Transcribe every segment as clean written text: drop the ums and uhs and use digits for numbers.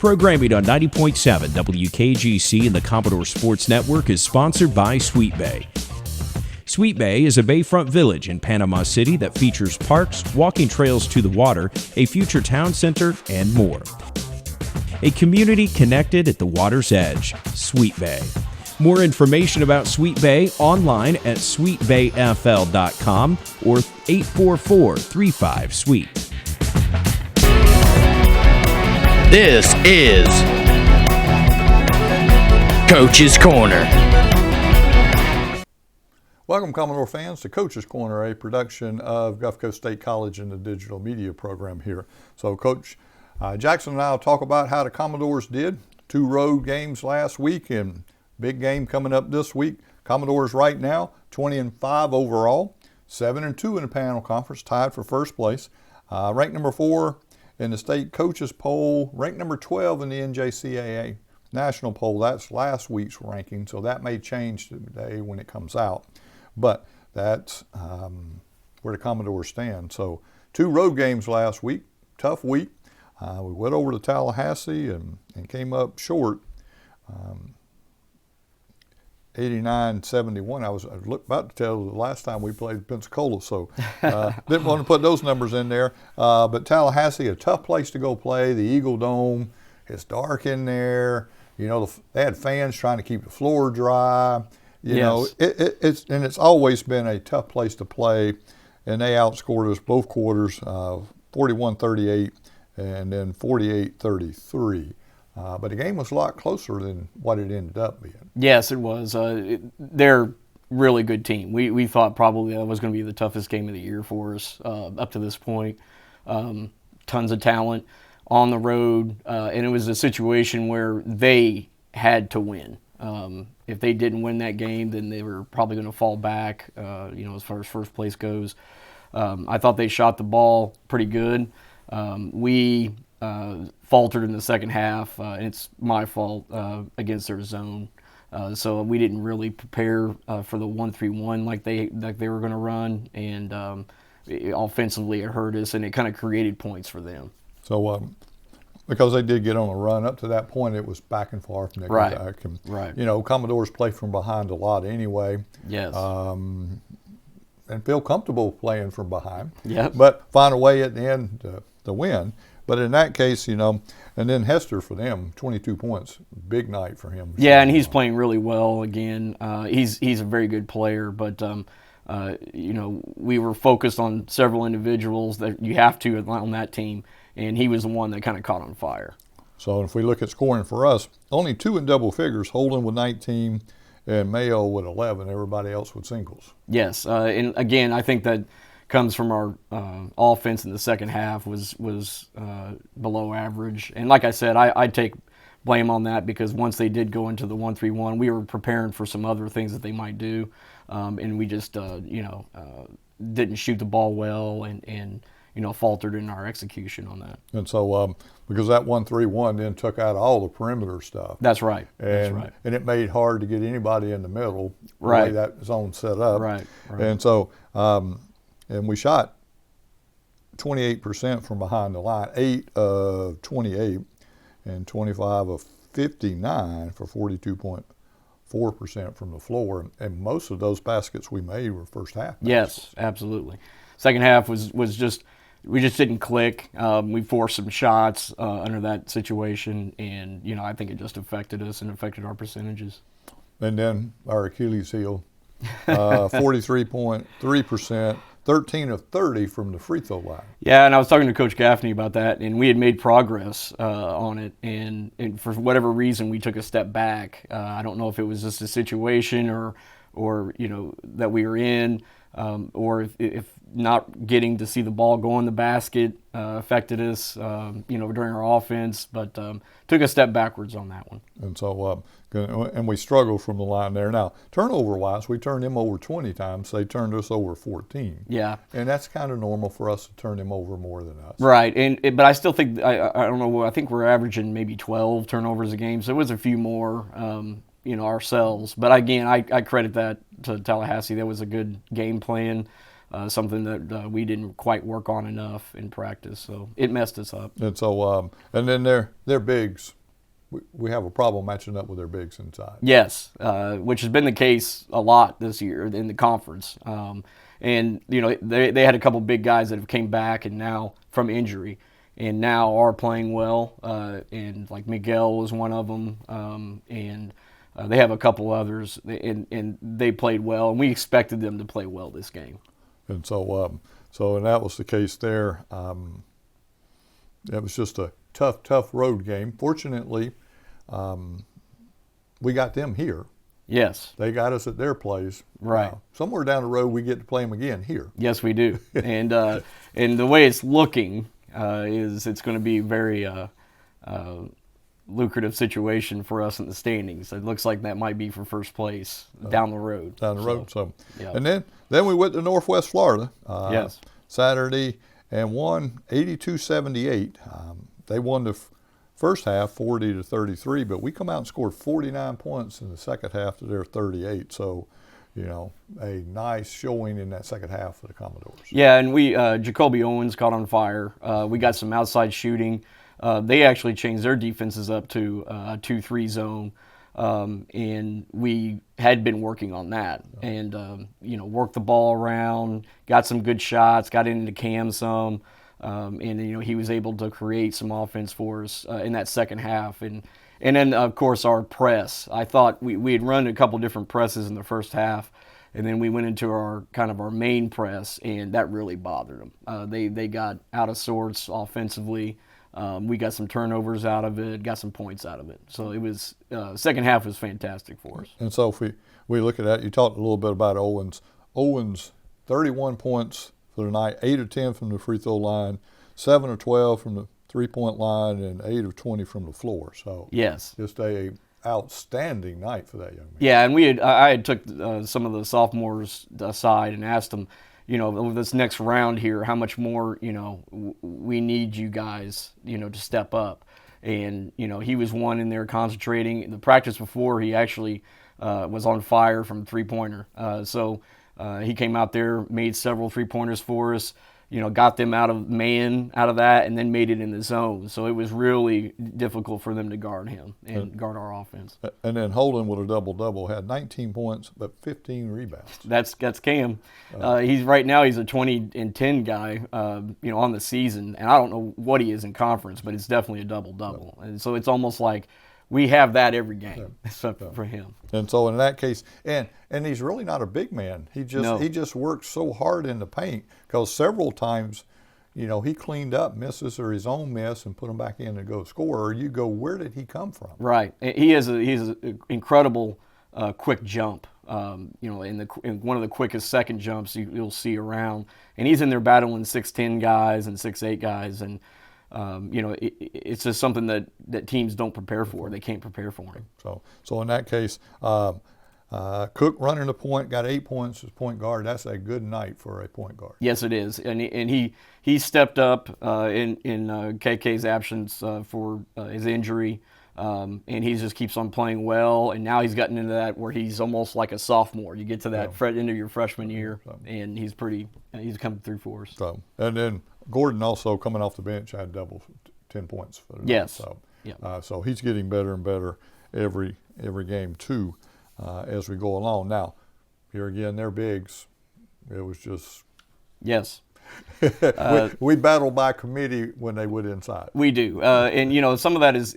Programming on 90.7 WKGC and the Commodore Sports Network is sponsored by Sweet Bay. Sweet Bay is a bayfront village in Panama City that features parks, walking trails to the water, a future town center, and more. A community connected at the water's edge, Sweet Bay. More information about Sweet Bay online at sweetbayfl.com or 844-35-SWEET. This is Coach's Corner. Welcome, Commodore fans, to Coach's Corner, a production of Gulf Coast State College and the digital media program here. So, Coach Jackson and I will talk about how the Commodores did. 2 road games last week and big game coming up this week. Commodores right now 20-5 overall, 7-2 in the panel conference, tied for first place. Ranked number 4 in the state coaches poll, ranked number 12 in the NJCAA national poll. That's last week's ranking, so that may change today when it comes out. But that's where the Commodores stand. So 2 road games last week, tough week. We went over to Tallahassee and came up short, 89-71. I was about to tell the last time we played Pensacola, so didn't want to put those numbers in there. But Tallahassee, a tough place to go play. The Eagle Dome, it's dark in there. You know, they had fans trying to keep the floor dry. You know, it's always been a tough place to play, and they outscored us both quarters, 41-38 and then 48-33. But the game was a lot closer than what it ended up being. Yes, it was. They're a really good team. We thought probably that was going to be the toughest game of the year for us up to this point. Tons of talent on the road, and it was a situation where they had to win. If they didn't win that game, then they were probably going to fall back, as far as first place goes. I thought they shot the ball pretty good. We faltered in the second half, and it's my fault against their zone. So we didn't really prepare for the 1-3-1 like they were going to run, and offensively it hurt us, and it kind of created points for them. So because they did get on a run up to that point, it was back and forth, and back. And, you know, Commodores play from behind a lot anyway. Yes. And feel comfortable playing from behind. Yep. But find a way at the end to win. But in that case, you know, and then Hester for them, 22 points, big night for him. Yeah, and he's playing really well again. He's a very good player, but we were focused on several individuals that you have to on that team, and he was the one that kind of caught on fire. So if we look at scoring for us, only 2 in double figures, Holden with 19 and Mayo with 11, everybody else with singles. Yes, and again, I think that comes from our offense in the second half was below average. And like I said, I take blame on that because once they did go into the 1-3-1, we were preparing for some other things that they might do, and we just didn't shoot the ball well and faltered in our execution on that. And so because that 1-3-1 then took out all the perimeter stuff. That's right. And it made it hard to get anybody in the middle. Right. The way that zone set up. Right. And so and we shot 28% from behind the line, 8 of 28, and 25 of 59 for 42.4% from the floor. And most of those baskets we made were first half baskets. Yes, absolutely. Second half was just we just didn't click. We forced some shots under that situation, and I think it just affected us and affected our percentages. And then our Achilles heel, 43.3%. 13 of 30 from the free throw line. Yeah, and I was talking to Coach Gaffney about that, and we had made progress on it, and for whatever reason we took a step back. I don't know if it was just a situation or that we were in, or if not getting to see the ball go in the basket affected us, during our offense, but took a step backwards on that one. And so, and we struggled from the line there. Now, turnover-wise, we turned them over 20 times. They turned us over 14. Yeah. And that's kind of normal for us to turn them over more than us. Right, but I still think, I don't know, I think we're averaging maybe 12 turnovers a game, so it was a few more, ourselves. But again, I credit that to Tallahassee. That was a good game plan. something that we didn't quite work on enough in practice. So it messed us up. And so, and then their bigs, we have a problem matching up with their bigs inside. Yes, which has been the case a lot this year in the conference. And they had a couple big guys that have came back and now from injury, and now are playing well. And like Miguel was one of them, and they have a couple others, and they played well, and we expected them to play well this game. And so, and that was the case there. It was just a tough road game. Fortunately, we got them here. Yes. They got us at their place. Right. Somewhere down the road, we get to play them again here. Yes, we do. And the way it's looking is it's going to be very lucrative situation for us in the standings. It looks like that might be for first place down the road. So, yeah. And then we went to Northwest Florida. Yes. Saturday and won 82-78. They won the first half 40-33, but we come out and scored 49 points in the second half to their 38. So, a nice showing in that second half for the Commodores. Yeah, and we Jacoby Owens caught on fire. We got some outside shooting. They actually changed their defenses up to a 2-3 zone, and we had been working on that. And worked the ball around, got some good shots, got into Cam some. And he was able to create some offense for us in that second half, and then of course our press. I thought we had run a couple different presses in the first half, and then we went into our main press, and that really bothered them. They got out of sorts offensively. We got some turnovers out of it, got some points out of it. So it was second half was fantastic for us. And so if we look at that, you talked a little bit about Owens. Owens, 31 points for the night, 8 of 10 from the free throw line, 7 of 12 from the three-point line, and 8 of 20 from the floor. So yes, just a outstanding night for that young man. Yeah, and I had took some of the sophomores aside and asked them, over this next round here, how much more we need you guys to step up. And he was one in there concentrating. In the practice before, he actually was on fire from three-pointer. So he came out there, made several three-pointers for us, got them out of that, and then made it in the zone. So it was really difficult for them to guard him and guard our offense. And then Holden with a double-double, had 19 points but 15 rebounds. That's Cam. He's right now he's a 20-10 guy, on the season, and I don't know what he is in conference, but it's definitely a double-double. And so it's almost like we have that every game for him. And so in that case, and he's really not a big man. He just works so hard in the paint, because several times, he cleaned up misses or his own miss and put them back in and go score. Or you go, where did he come from? Right. He's an incredible quick jump. In one of the quickest second jumps you'll see around, and he's in there battling 6'10" guys and 6'8" guys, and it's just something that teams don't prepare for. They can't prepare for him. So in that case, Cook running the point, got 8 points as point guard. That's a good night for a point guard. Yes, it is, and he stepped up in KK's absence for his injury, and he just keeps on playing well. And now he's gotten into that where he's almost like a sophomore. You get to that end of your freshman year, and he's coming through for us. And then Gordon also coming off the bench had double 10 points for the night. Yes. So he's getting better and better every game too as we go along. Now, here again, they're bigs. It was just yes. we battle by committee when they would inside. We do, and some of that is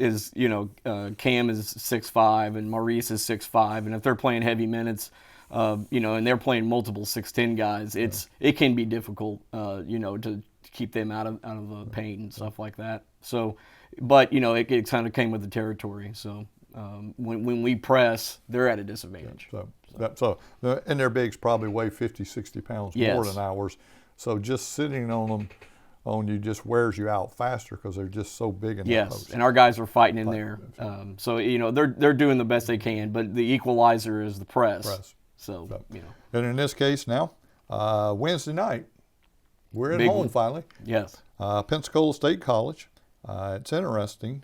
Cam is 6'5" and Maurice is 6'5", and if they're playing heavy minutes, and they're playing multiple 6'10" guys, it can be difficult, to keep them out of the paint and stuff like that. So, but it kind of came with the territory. So when we press, they're at a disadvantage. And their bigs probably weigh 50, 60 pounds more than ours. So just sitting on you just wears you out faster because they're just so big in the post. And our guys are fighting in there. So they're doing the best they can, but the equalizer is the press. So And in this case now, Wednesday night, we're at home finally. Yes. Pensacola State College. It's interesting.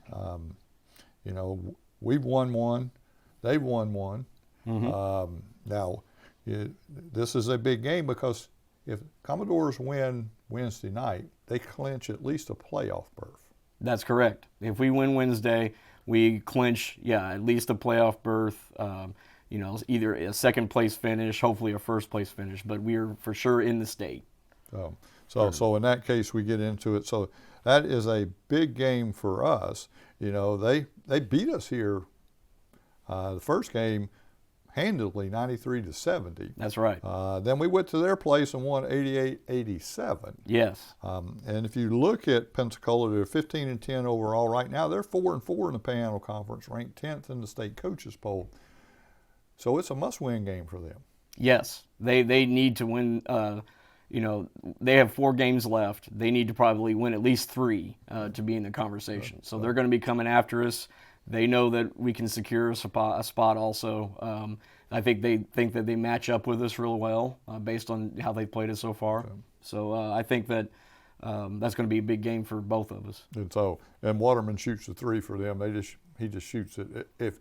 We've won one. They've won one. Mm-hmm. Now, this is a big game because if Commodores win Wednesday night, they clinch at least a playoff berth. That's correct. If we win Wednesday, we clinch, at least a playoff berth. Either a second place finish, hopefully a first place finish, but we're for sure in the state. So in that case, we get into it. So that is a big game for us. They beat us here the first game handily, 93-70. That's right. Then we went to their place and won 88-87. Yes. And if you look at Pensacola, they're 15-10 overall right now. They're 4-4 in the Panhandle Conference, ranked 10th in the state coaches poll. So it's a must-win game for them. Yes, they need to win. They have 4 games left. They need to probably win at least 3 to be in the conversation. So they're going to be coming after us. They know that we can secure a spot also. I think they think that they match up with us real well based on how they've played us so far. Okay. So I think that that's going to be a big game for both of us. And Waterman shoots the 3 for them. He just shoots it.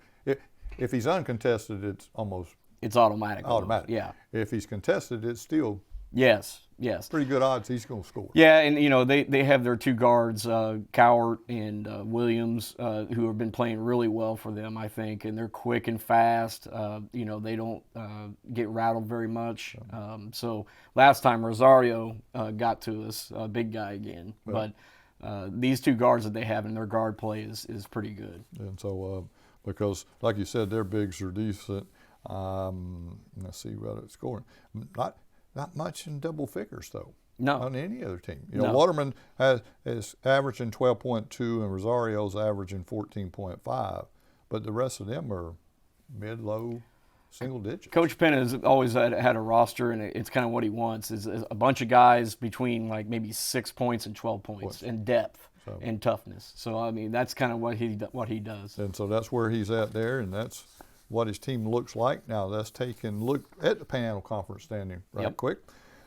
If he's uncontested, it's automatic. Automatic. Yeah. If he's contested, it's still yes. Pretty good odds he's going to score. Yeah, and they have their 2 guards, Cowart and Williams, who have been playing really well for them, I think, and they're quick and fast. They don't get rattled very much. So last time Rosario got to us, big guy again, but these 2 guards that they have in their guard play is pretty good. And so. Because, like you said, their bigs are decent. Let's see what it's scoring. Not much in double figures, though. No. On any other team. No. Waterman is averaging 12.2 and Rosario's averaging 14.5. But the rest of them are mid-low single digits. Coach Penn has always had a roster, and it's kind of what he wants, is a bunch of guys between like maybe 6 points and 12 points in depth. And toughness. So that's kind of what he does. And so that's where he's at there, and that's what his team looks like. Now let's take a look at the Panhandle Conference standing quick.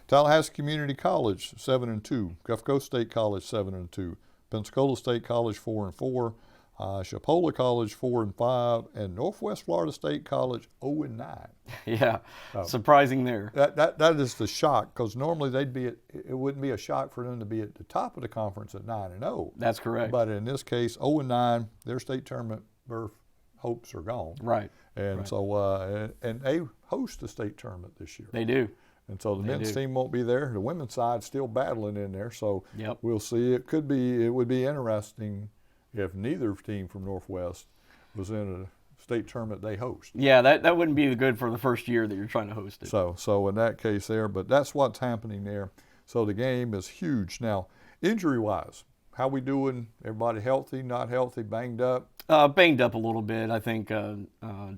Tallahassee Community College 7-2, Gulf Coast State College 7-2, Pensacola State College 4-4, Chipola College 4-5, and Northwest Florida State College 0-9. Yeah, surprising there. That is the shock, because normally it wouldn't be a shock for them to be at the top of the conference at 9-0. That's correct. But in this case, 0-9, their state tournament berth hopes are gone. Right. And so and they host the state tournament this year. They do. And so the men's team won't be there. The women's side's still battling in there. So we'll see. It would be interesting if neither team from Northwest was in a state tournament they host. Yeah, that wouldn't be good for the first year that you're trying to host it. So in that case there, but that's what's happening there. So the game is huge. Now, injury-wise, how we doing? Everybody healthy, not healthy, banged up? Banged up a little bit. I think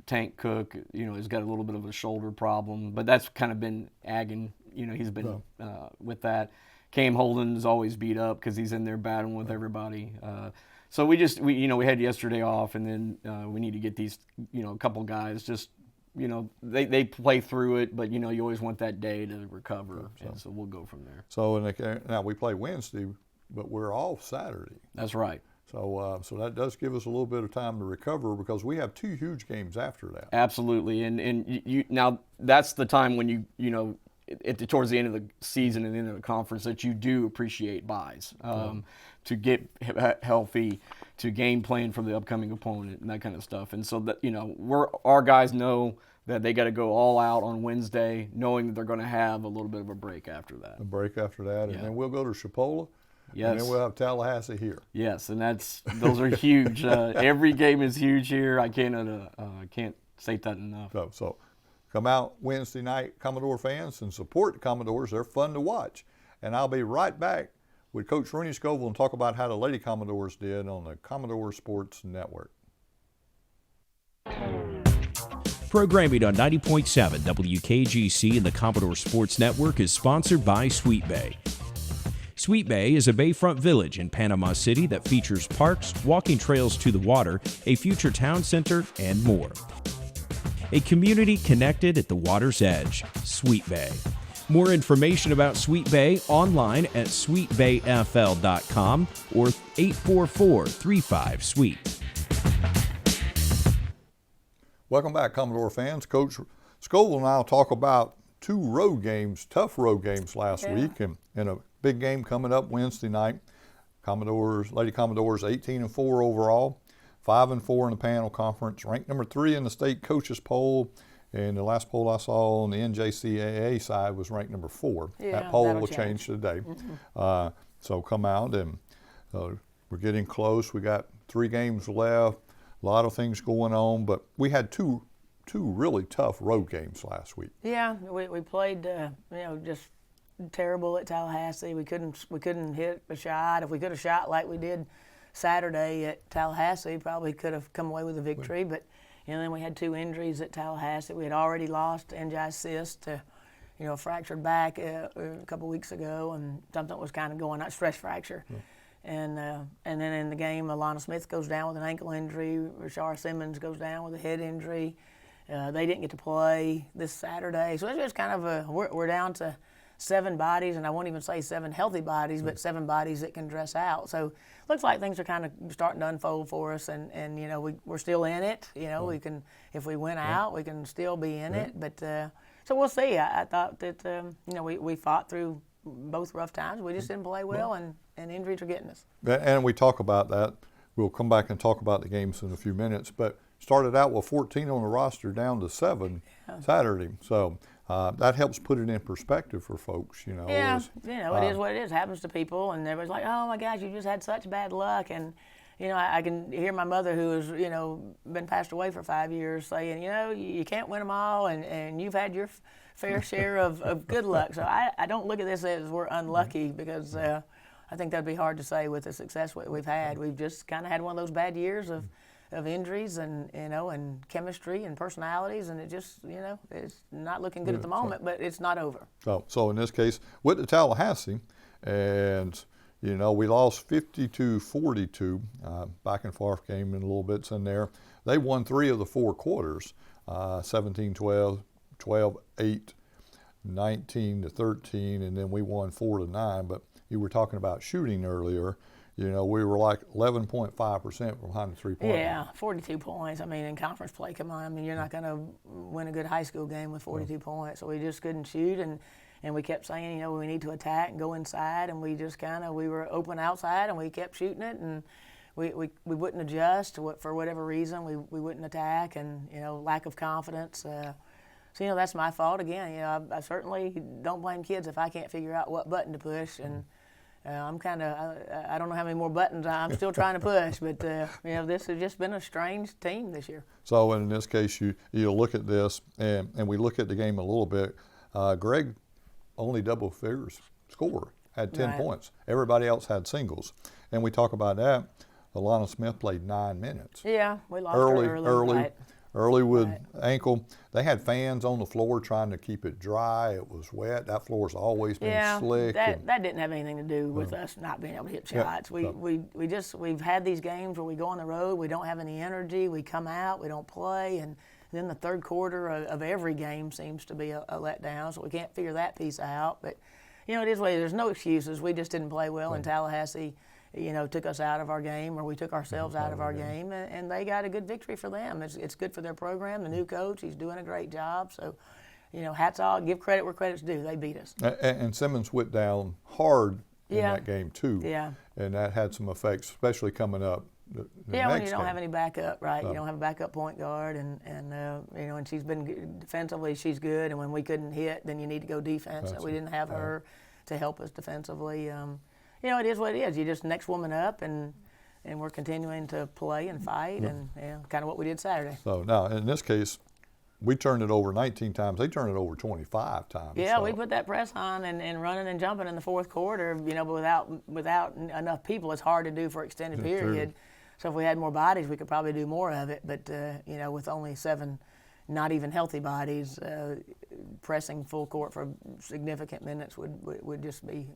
Tank Cook, has got a little bit of a shoulder problem, but that's kind of been agging. He's been with that. Cam Holden's always beat up because he's in there battling with everybody. So we had yesterday off, and then we need to get these, a couple guys just, they play through it, but you always want that day to recover, and so we'll go from there. So now we play Wednesday, but we're off Saturday. That's right. So that does give us a little bit of time to recover, because we have 2 huge games after that. Absolutely, and you now that's the time when towards the end of the season and into the conference that you do appreciate buys to get healthy, to game plan for the upcoming opponent and that kind of stuff. And so that our guys know that they got to go all out on Wednesday, knowing that they're going to have a little bit of a break after that. And then we'll go to Chipola. Yes. And then we'll have Tallahassee here. Yes, and those are huge. Every game is huge here. I can't state that enough. So come out Wednesday night, Commodore fans, and support the Commodores. They're fun to watch. And I'll be right back with Coach Rooney Scovel and talk about how the Lady Commodores did on the Commodore Sports Network. Programming on 90.7 WKGC and the Commodore Sports Network is sponsored by Sweet Bay. Sweet Bay is a bayfront village in Panama City that features parks, walking trails to the water, a future town center, and more. A community connected at the water's edge, Sweet Bay. More information about Sweet Bay online at sweetbayfl.com or 844-35-SWEET. Welcome back, Commodore fans. Coach Scovel and I will talk about two road games, tough road games last week, and a big game coming up Wednesday night. Lady Commodores 18-4 overall, 5-4 in the panel conference, ranked number 3 in the state coaches poll. And the last poll I saw on the NJCAA side was ranked number 4. Yeah, that poll that'll will change today. So come out, and we're getting close. We got 3 games left, a lot of things going on, but we had two really tough road games last week. Yeah, we played, just terrible at Tallahassee. We couldn't hit a shot. If we could have shot like we did Saturday at Tallahassee, probably could have come away with a victory. But then we had 2 injuries at Tallahassee. We had already lost angiasis to, a fractured back a couple weeks ago, and something was kind of going on, stress fracture. Yeah. And then in the game, Alana Smith goes down with an ankle injury. Rashara Simmons goes down with a head injury. They didn't get to play this Saturday, so it's just kind of we're down to 7 bodies, and I won't even say 7 healthy bodies, but 7 bodies that can dress out. So looks like things are kind of starting to unfold for us, and we're still in it. We can, if we win out, we can still be in it. But so we'll see. I thought that we fought through both rough times. We just didn't play well, and injuries are getting us. And we talk about that. We'll come back and talk about the games in a few minutes, but started out with 14 on the roster down to 7 Saturday. So that helps put it in perspective for folks, Yeah, it is what it is. It happens to people, and everybody's like, oh my gosh, you just had such bad luck. And, I can hear my mother, who has, been passed away for 5 years, saying, you can't win them all, and you've had your fair share of good luck. So I don't look at this as we're unlucky, because I think that'd be hard to say with the success we've had. We've just kind of had one of those bad years of injuries and and chemistry and personalities, and it just it's not looking good at the moment, but it's not over. So in this case, with the Tallahassee, and we lost 52-42, back and forth game in a little bits in there. They won 3 of the 4 quarters, 17-12, 12-8, 19-13, and then we won 4-9. But you were talking about shooting earlier. We were like 11.5% from behind the 3-point line. Yeah, 42 points. I mean, in conference play, come on. You're not going to win a good high school game with 42 points. So we just couldn't shoot, and we kept saying, we need to attack and go inside, and we just we were open outside, and we kept shooting it, and we wouldn't adjust for whatever reason. We wouldn't attack, and lack of confidence. So that's my fault again. I certainly don't blame kids if I can't figure out what button to push, and I'm I don't know how many more buttons I'm still trying to push, but this has just been a strange team this year. So in this case, you look at this, and we look at the game a little bit. Greg only double figures score, had 10 points. Everybody else had singles, and we talk about that. Alana Smith played 9 minutes. Yeah, we lost her early. Early with ankle. They had fans on the floor trying to keep it dry. It was wet. That floor's always been slick. That didn't have anything to do with us not being able to hit shots. We've had these games where we go on the road, we don't have any energy, we come out, we don't play, and then the third quarter of every game seems to be a letdown, so we can't figure that piece out. But, it is what it is. There's no excuses. We just didn't play well, and Tallahassee took us out of our game, or we took ourselves out of our game, and they got a good victory for them. It's good for their program. The new coach, he's doing a great job. So, hats off. Give credit where credit's due. They beat us. And Simmons went down hard in that game too. Yeah. And that had some effects, especially coming up. When you don't have any backup, right? You don't have a backup point guard, and she's been good. Defensively, she's good. And when we couldn't hit, then you need to go defense. We didn't have her to help us defensively. It is what it is. You just next woman up, and we're continuing to play and fight, and kind of what we did Saturday. So now, in this case, we turned it over 19 times. They turned it over 25 times. Yeah, we put that press on and running and jumping in the fourth quarter. But without enough people, it's hard to do for extended period. So if we had more bodies, we could probably do more of it. But with only 7 not even healthy bodies, pressing full court for significant minutes would just be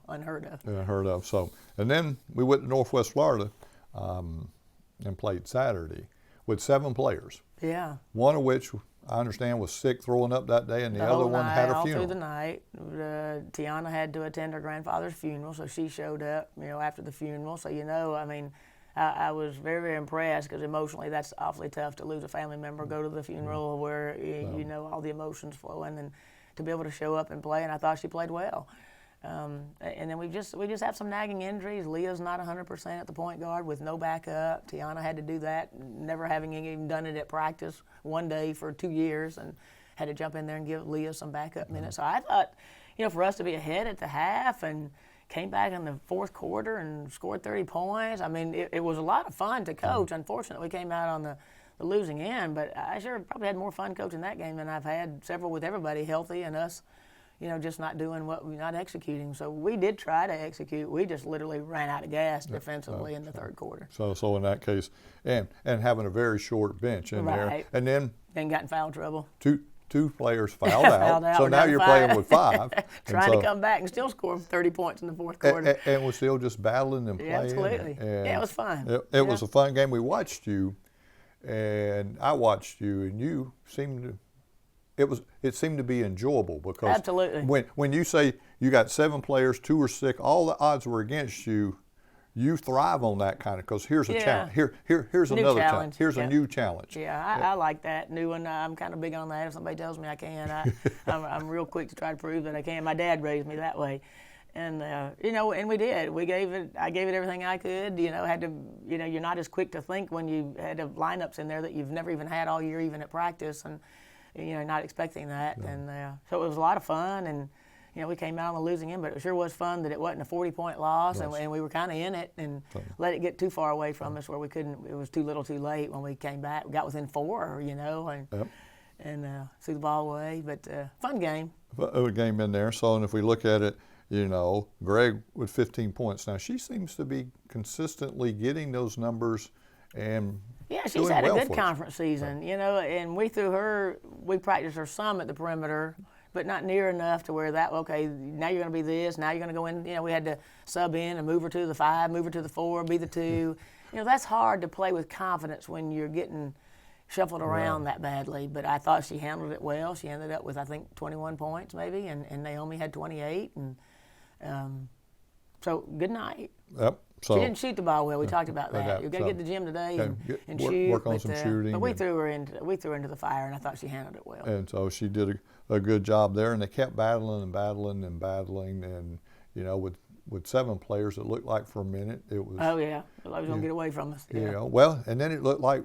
unheard of. Unheard of. So, and then we went to Northwest Florida and played Saturday with 7 players. Yeah. One of which I understand was sick, throwing up that day, and the other one had a funeral. All through the night. Tiana had to attend her grandfather's funeral, so she showed up after the funeral. So I was very, very impressed, because emotionally that's awfully tough to lose a family member, go to the funeral where all the emotions flowing. And to be able to show up and play, and I thought she played well. And then we just have some nagging injuries. Leah's not 100% at the point guard with no backup. Tiana had to do that, never having even done it at practice one day for 2 years, and had to jump in there and give Leah some backup minutes. So I thought, for us to be ahead at the half and came back in the fourth quarter and scored 30 points. I mean, it was a lot of fun to coach. Unfortunately, we came out on the losing end, but I sure probably had more fun coaching that game than I've had several with everybody healthy and us, just not doing not executing. So we did try to execute. We just literally ran out of gas defensively in the third quarter. So in that case, and having a very short bench in there, and then got in foul trouble. Two players fouled out. So now you're playing with 5. Trying to come back and still score 30 points in the fourth quarter. And we're still just battling and playing. Yeah, absolutely. And it was fun. It was a fun game. We watched you, and I watched you, and you seemed to. It seemed to be enjoyable because absolutely. When you say you got 7 players, 2 are sick, all the odds were against you. You thrive on that kind of, because here's a challenge. Here's new another challenge. Here's a new challenge. Yeah, I like that new one. I'm kind of big on that. If somebody tells me I can, I'm real quick to try to prove that I can. My dad raised me that way, and and we did. I gave it everything I could. Had to. You're not as quick to think when you had lineups in there that you've never even had all year, even at practice, and not expecting that. Yeah. And so it was a lot of fun, and we came out on the losing end, but it sure was fun that it wasn't a 40-point loss, and we were kind of in it and let it get too far away from us where we couldn't. It was too little, too late when we came back. We got within 4, and threw the ball away. But fun game. A game in there. So, and if we look at it, Greg with 15 points. Now she seems to be consistently getting those numbers, and she's had a good conference season. And we practiced her some at the perimeter, but not near enough to where now you're going to be this, now you're going to go in. We had to sub in and move her to the 5, move her to the 4, be the 2. That's hard to play with confidence when you're getting shuffled around that badly. But I thought she handled it well. She ended up with, I think, 21 points maybe, and Naomi had 28. And so good night. Yep. So, she didn't shoot the ball well. We talked about that. You've got to get to the gym today and shoot. Work on some shooting. But we threw her into the fire, and I thought she handled it well. And so she did a good job there, and they kept battling, and with 7 players, it looked like for a minute it was. Oh yeah, it was gonna get away from us. Yeah. Well, and then it looked like,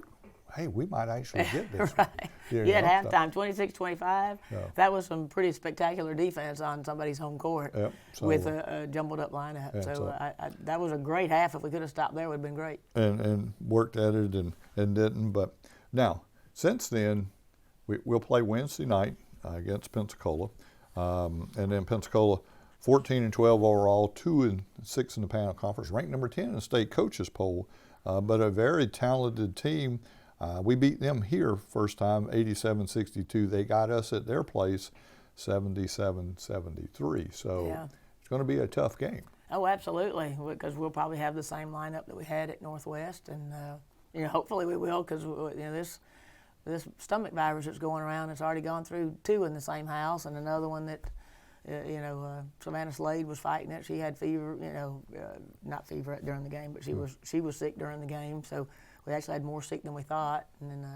hey, we might actually get this. Right. At halftime, 26-25. Yeah. That was some pretty spectacular defense on somebody's home court with a jumbled up lineup. So that was a great half. If we could have stopped there, it would have been great. And worked at it and didn't. But now, since then, we'll play Wednesday night against Pensacola. And then Pensacola, 14-12 overall, 2-6 in the Panel Conference, ranked number 10 in the state coaches poll, but a very talented team. We beat them here first time, 87-62. They got us at their place, 77-73. So it's going to be a tough game. Oh, absolutely, because we'll probably have the same lineup that we had at Northwest, and hopefully we will, because this stomach virus that's going around, it's already gone through 2 in the same house, and another one that Savannah Slade was fighting it. She had fever, not fever during the game, but she was sick during the game. So we actually had more sick than we thought. And then,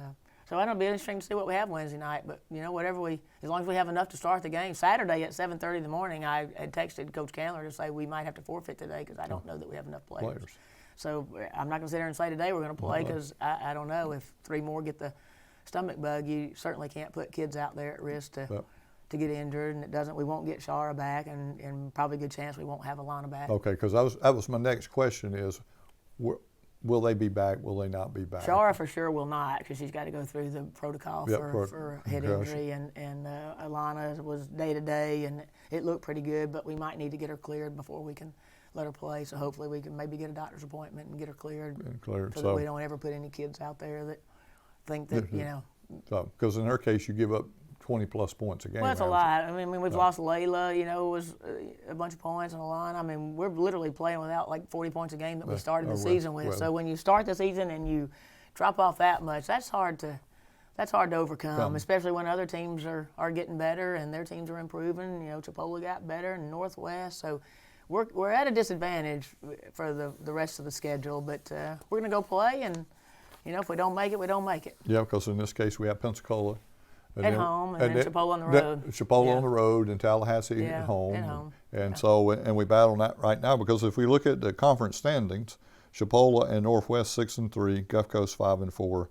so it'll be interesting to see what we have Wednesday night. But as long as we have enough to start the game. Saturday at 7:30 in the morning, I had texted Coach Candler to say we might have to forfeit today because I don't know that we have enough players. So I'm not going to sit there and say today we're going to play because I don't know if 3 more get the stomach bug. You certainly can't put kids out there at risk to get injured, and we won't get Shara back, and probably a good chance we won't have Alana back. Okay, because that was my next question is, will they be back? Will they not be back? Shara for sure will not, because she's got to go through the protocol for head injury, and Alana was day-to-day, and it looked pretty good, but we might need to get her cleared before we can let her play, so hopefully we can maybe get a doctor's appointment and get her cleared so that we don't ever put any kids out there that think that, So, because in her case, you give up 20-plus points a game. Well, that's a lot. I mean, we've lost Layla, it was a bunch of points, and Alana. I mean, we're literally playing without like 40 points a game that we started the season with. So when you start the season and you drop off that much, that's hard to overcome, especially when other teams are getting better and their teams are improving. Chipola got better and Northwest. So we're at a disadvantage for the rest of the schedule, but we're going to go play, and if we don't make it, we don't make it. Yeah, because in this case we have Pensacola At home, and then Chipola on the road. Chipola on the road, and Tallahassee at home. At home. And so, and we battle that right now, because if we look at the conference standings, Chipola and Northwest 6-3, Gulf Coast 5-4,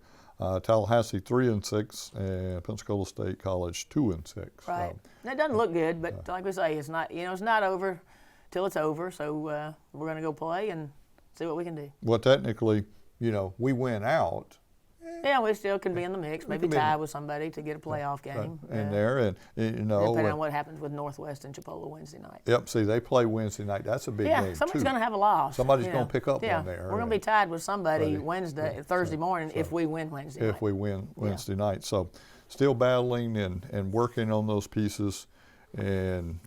Tallahassee 3-6, and Pensacola State College 2-6. Right. That doesn't look good, but like we say, it's not. It's not over till it's over. So we're going to go play and see what we can do. Well, technically, we win out. Yeah, we still can be in the mix. Maybe tie with somebody to get a playoff game. In there, and depending on what happens with Northwest and Chipola Wednesday night. Yep. See, they play Wednesday night. That's a big game. Yeah, somebody's going to have a loss. Somebody's going to pick up on there. We're going to be tied with somebody Thursday morning if we win Wednesday night. If we win Wednesday night, so still battling and working on those pieces, and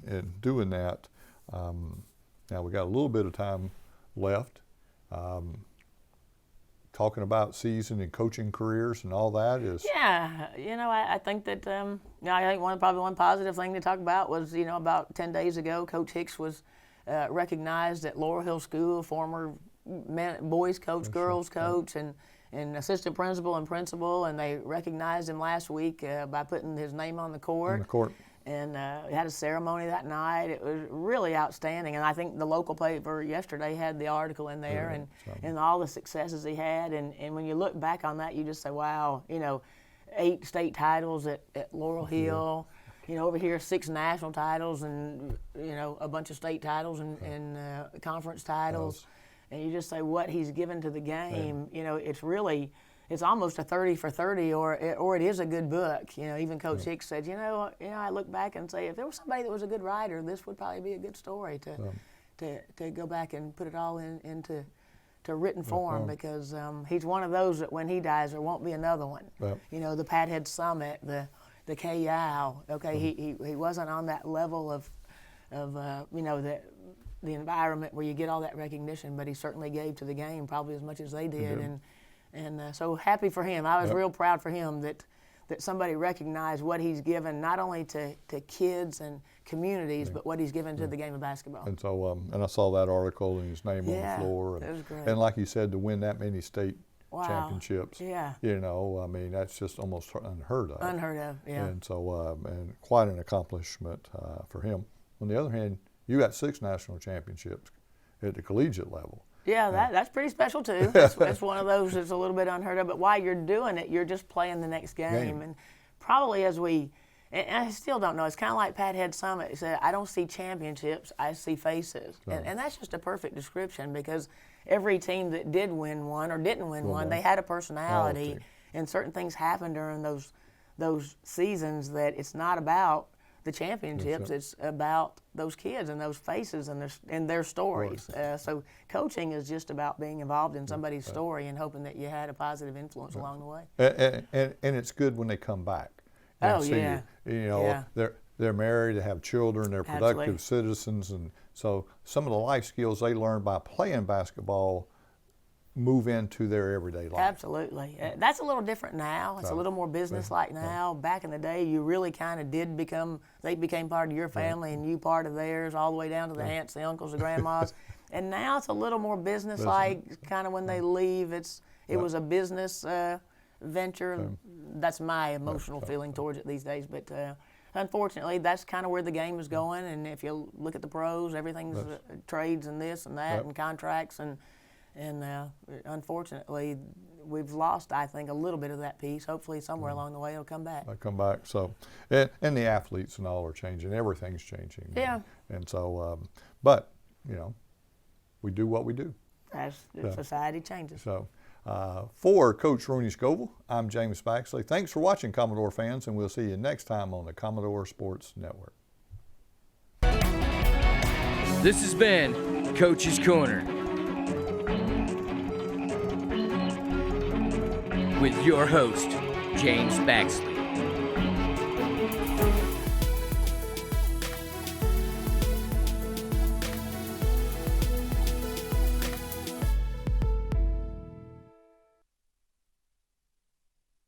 doing that. Now we got a little bit of time left. Talking about season and coaching careers and all that is. Yeah, I think that I think probably one positive thing to talk about was about 10 days ago, Coach Hicks was recognized at Laurel Hill School, former boys coach, girls coach, and assistant principal and principal, and they recognized him last week by putting his name on the court. On the court. And we had a ceremony that night. It was really outstanding. And I think the local paper yesterday had the article in there and all the successes he had. And when you look back on that, you just say, wow, 8 state titles at Laurel Hill, over here 6 national titles and, a bunch of state titles and conference titles. And you just say what he's given to the game, it's almost a 30 for 30, or it is a good book. Even Coach Hicks said, I look back and say, if there was somebody that was a good writer, this would probably be a good story to go back and put it all into written form, because he's one of those that when he dies, there won't be another one. Yep. The Pathead Summit, the KYAL. Okay, he wasn't on that level of the environment where you get all that recognition, but he certainly gave to the game probably as much as they did. And so happy for him. I was real proud for him that somebody recognized what he's given, not only to kids and communities, but what he's given to the game of basketball. And so, and I saw that article and his name on the floor. And, it was great. And like you said, to win that many state championships, yeah. That's just almost unheard of. Unheard of, yeah. And so, and quite an accomplishment for him. On the other hand, you got 6 national championships at the collegiate level. Yeah, that's pretty special too. That's one of those that's a little bit unheard of. But while you're doing it, you're just playing the next game. And probably and I still don't know, it's kind of like Pathead Summit. He said, I don't see championships, I see faces. And that's just a perfect description, because every team that did win one or didn't win one, they had a personality. And certain things happened during those seasons that it's not about the championships, it's about those kids and those faces and their stories. So coaching is just about being involved in somebody's story and hoping that you had a positive influence along the way. And it's good when they come back. They're married, they have children, they're productive citizens, and so some of the life skills they learn by playing basketball move into their everyday life. Absolutely. That's a little different now. It's a little more business-like now. Back in the day, you really kind of they became part of your family and you part of theirs, all the way down to the aunts, the uncles, the grandmas. And now it's a little more business-like, kind of when they leave. It was a business venture. That's my emotional feeling towards it these days. But unfortunately, that's kind of where the game is going. And if you look at the pros, everything's trades and this and that and contracts and unfortunately, we've lost, I think, a little bit of that piece. Hopefully, somewhere along the way, it'll come back. It'll come back. So, and the athletes and all are changing. Everything's changing. Yeah. And so, but we do what we do. As society changes. So, for Coach Rooney Scovel, I'm James Baxley. Thanks for watching, Commodore fans, and we'll see you next time on the Commodore Sports Network. This has been Coach's Corner with your host, James Baxley.